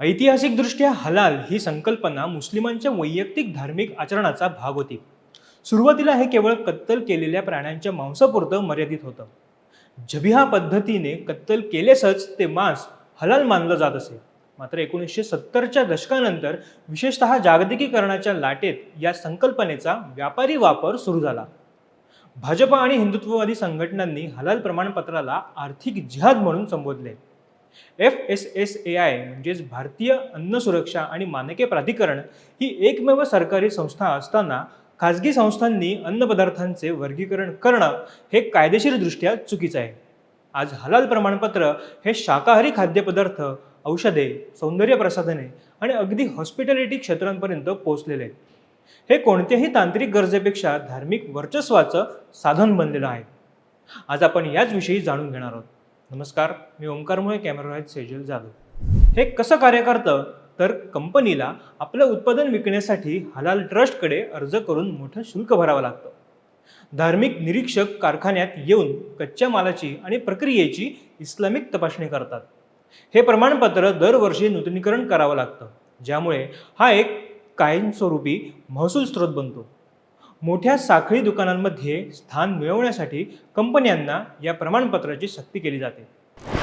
ऐतिहासिकदृष्ट्या हलाल ही संकल्पना मुस्लिमांच्या वैयक्तिक धार्मिक आचरणाचा भाग होती। सुरुवातीला हे केवळ कत्तल केलेल्या प्राण्यांच्या मांसापुरतं मर्यादित होतं। जबिहा पद्धतीने कत्तल केलेसच ते मांस हलाल मानलं जात असे। मात्र 1970च्या दशकानंतर विशेषतः जागतिकीकरणाच्या लाटेत या संकल्पनेचा व्यापारी वापर सुरू झाला। भाजप आणि हिंदुत्ववादी संघटनांनी हलाल प्रमाणपत्राला आर्थिक जिहाद म्हणून संबोधले। FSSAI म्हणजेच भारतीय अन्न सुरक्षा आणि मानके प्राधिकरण ही एकमेव सरकारी संस्था असताना खाजगी संस्थांनी अन्नपदार्थांचे वर्गीकरण करणं हे कायदेशीरदृष्ट्या चुकीचं आहे। आज हलाल प्रमाणपत्र हे शाकाहारी खाद्यपदार्थ, औषधे, सौंदर्य प्रसाधने आणि अगदी हॉस्पिटॅलिटी क्षेत्रांपर्यंत पोहोचलेले आहे। हे कोणत्याही तांत्रिक गरजेपेक्षा धार्मिक वर्चस्वाचं साधन बनलेलं आहे। आज आपण याच विषयी जाणून घेणार आहोत। नमस्कार, मी ओमकार मुळे, कॅमेरा आहेत सेजल जाधव। हे कसं कार्य करतं तर कंपनीला आपलं उत्पादन विकण्यासाठी हलाल ट्रस्टकडे अर्ज करून मोठं शुल्क भरावं लागतं। धार्मिक निरीक्षक कारखान्यात येऊन कच्च्या मालाची आणि प्रक्रियेची इस्लामिक तपासणी करतात। हे प्रमाणपत्र दरवर्षी नूतनीकरण करावं लागतं, ज्यामुळे हा एक कायमस्वरूपी महसूल स्रोत बनतो। मोठ्या साखळी दुकानांमध्ये स्थान मिळवण्यासाठी कंपन्यांना या प्रमाणपत्राची सक्ती केली जाते।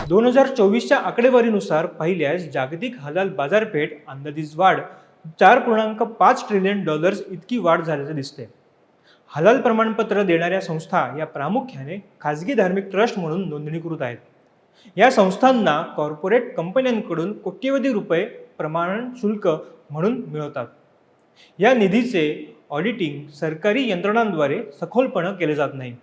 2024च्या आकडेवारीनुसार पाहिल्यास जागतिक हलाल बाजारपेठ अंदाजित वाढ $4.5 ट्रिलियन इतकी वाढ झाल्याचे दिसते। हलाल प्रमाणपत्र देणाऱ्या संस्था या प्रामुख्याने खाजगी धार्मिक ट्रस्ट म्हणून नोंदणीकृत आहेत। या संस्थांना कॉर्पोरेट कंपन्यांकडून कोट्यवधी रुपये प्रमाणन शुल्क म्हणून मिळवतात। या निधीचे ऑडिटिंग सरकारी यंत्रणांद्वारे सखोलपणे केले जात नाही।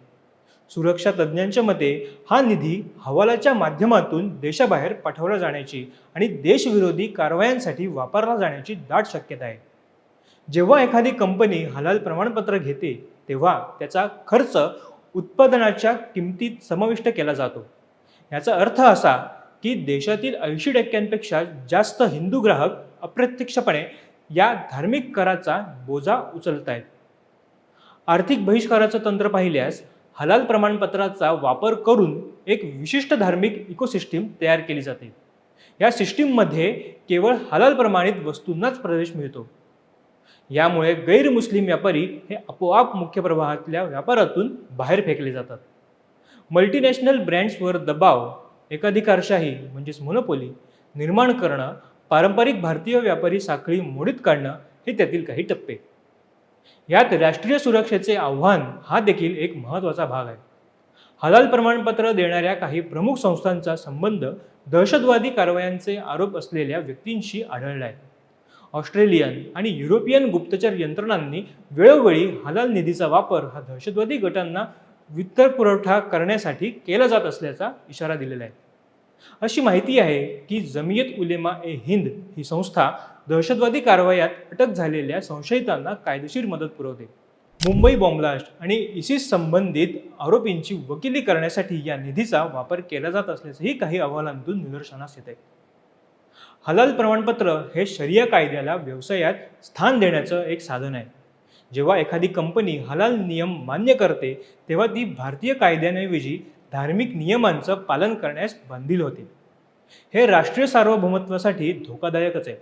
सुरक्षा तज्ज्ञांच्या मते हा निधी हवालाच्या माध्यमातून देशाबाहेर पाठवला जाण्याची आणि देशविरोधी कारवायांसाठी वापरला जाण्याची दाट शक्यता आहे। जेव्हा एखादी कंपनी हलाल प्रमाणपत्र घेते तेव्हा त्याचा खर्च उत्पादनाच्या किमतीत समाविष्ट केला जातो। याचा अर्थ असा की देशातील 80% जास्त हिंदू ग्राहक अप्रत्यक्षपणे या धार्मिक कराचा बोजा उचलत आहेत। आर्थिक बहिष्काराचं तंत्र पाहिल्यास हलाल प्रमाणपत्राचा वापर करून एक विशिष्ट धार्मिक इकोसिस्टीम तयार केली जाते। या सिस्टीममध्ये केवळ हलाल प्रमाणित वस्तूंनाच प्रवेश मिळतो। यामुळे गैरमुस्लिम व्यापारी हे आपोआप मुख्य प्रवाहातल्या व्यापारातून बाहेर फेकले जातात। मल्टीनॅशनल ब्रँड्सवर दबाव, एकाधिकारशाही म्हणजेच मोनोपोली निर्माण करणं, पारंपरिक भारतीय व्यापारी साखळी मोडीत काढणं हे त्यातील काही टप्पे। यात राष्ट्रीय सुरक्षेचे आव्हान हा देखील एक महत्त्वाचा भाग आहे। हलाल प्रमाणपत्र देणाऱ्या काही प्रमुख संस्थांचा संबंध दहशतवादी कारवायांचे आरोप असलेल्या व्यक्तींशी आढळला आहे। ऑस्ट्रेलियन आणि युरोपियन गुप्तचर यंत्रणांनी वेळोवेळी हलाल निधीचा वापर हा दहशतवादी गटांना वित्तपुरवठा करण्यासाठी केला जात असल्याचा इशारा दिलेला आहे। अशी माहिती आहे की जमियत उलेमा-ए-हिंद ही संस्था दहशतवादी कारवायात अटक झालेल्या संशयितांना कायदेशीर मदत पुरवते। मुंबई बॉम्बलास्ट आणि इसिस संबंधित आरोपींची वकिली करण्यासाठी या निधीचा वापर केला जात असल्याचंही काही अहवालांतून निदर्शनास येते। हलाल प्रमाणपत्र हे शरिया कायद्याला व्यवसायात स्थान देण्याचं एक साधन आहे। जेव्हा एखादी कंपनी हलाल नियम मान्य करते तेव्हा ती भारतीय कायद्यांऐवजी धार्मिक नियमांचं पालन करण्यास बांधील होते। हे राष्ट्रीय सार्वभौमत्वासाठी धोकादायकच आहे।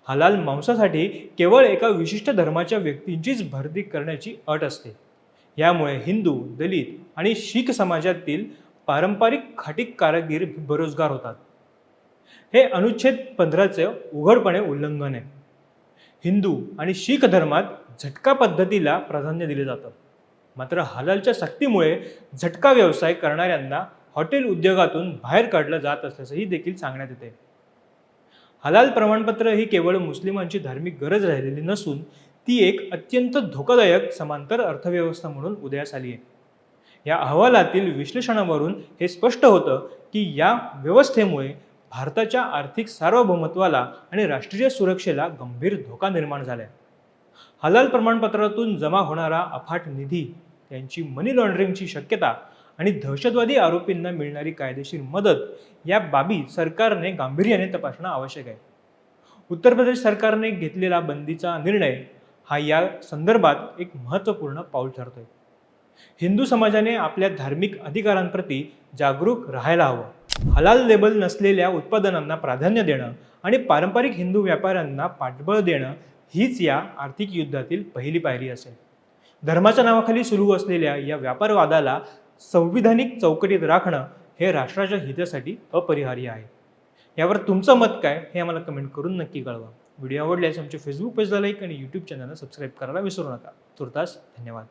हलाल मांसासाठी केवळ एका विशिष्ट धर्माच्या व्यक्तींचीच भरती करण्याची अट असते। यामुळे हिंदू, दलित आणि शीख समाजातील पारंपरिक खाटीक कारागीर बेरोजगार होतात। हे अनुच्छेद 15चे उघडपणे उल्लंघन आहे। हिंदू आणि शीख धर्मात झटका पद्धतीला प्राधान्य दिले जातं। मात्र हलालच्या सक्तीमुळे झटका व्यवसाय करणाऱ्यांना हॉटेल उद्योगातून बाहेर काढलं जात असल्याचंही देखील सांगण्यात येते। हलाल प्रमाणपत्र ही केवळ मुस्लिमांची धार्मिक गरज राहिलेली नसून ती एक अत्यंत धोकादायक समांतर अर्थव्यवस्था म्हणून उदयास आली आहे। या अहवालातील विश्लेषणावरून हे स्पष्ट होतं की या व्यवस्थेमुळे भारताच्या आर्थिक सार्वभौमत्वाला आणि राष्ट्रीय सुरक्षेला गंभीर धोका निर्माण झाला आहे। हलाल प्रमाणपत्रातून जमा होणारा अफाट निधी, त्यांची मनी लॉन्ड्रिंगची शक्यता आणि दहशतवादी आरोपींना मिळणारी कायदेशीर मदत या बाबी सरकारने गांभीर्याने तपासणं आवश्यक आहे। उत्तर प्रदेश सरकारने घेतलेला बंदीचा निर्णय हा या संदर्भात एक महत्त्वपूर्ण पाऊल ठरतोय। हिंदू समाजाने आपल्या धार्मिक अधिकारांप्रती जागरूक राहायला हवं। हलाल लेबल नसलेल्या उत्पादनांना प्राधान्य देणं आणि पारंपरिक हिंदू व्यापाऱ्यांना पाठबळ देणं हीच या आर्थिक युद्धातील पहिली पायरी असेल. धर्माच्या नावाखाली सुरू असलेल्या या व्यापारवादाला संविधानिक चौकटीत राखणं हे राष्ट्राच्या हितासाठी अपरिहार्य आहे. यावर तुमचं मत काय हे आम्हाला कमेंट करून नक्की कळवा. व्हिडिओ आवडल्यास आमच्या फेसबुक पेजला लाईक आणि यूट्यूब चॅनलला सबस्क्राईब करायला विसरू नका. तुर्तास धन्यवाद.